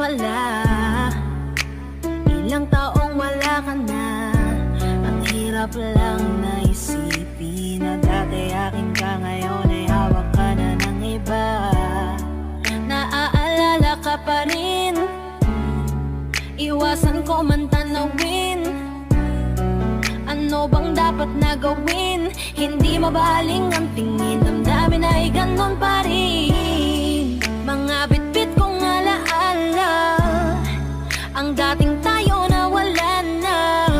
pala, ilang taong wala ka na. Ang hirap lang naisipin na dati akin ka, ngayon ay hawak ka na ng iba. Naaalala ka pa rin, iwasan ko man tanawin. Ano bang dapat na gawin? Hindi mabaling ang tingin, damdamin ay ganon pa rin. Mga bitbit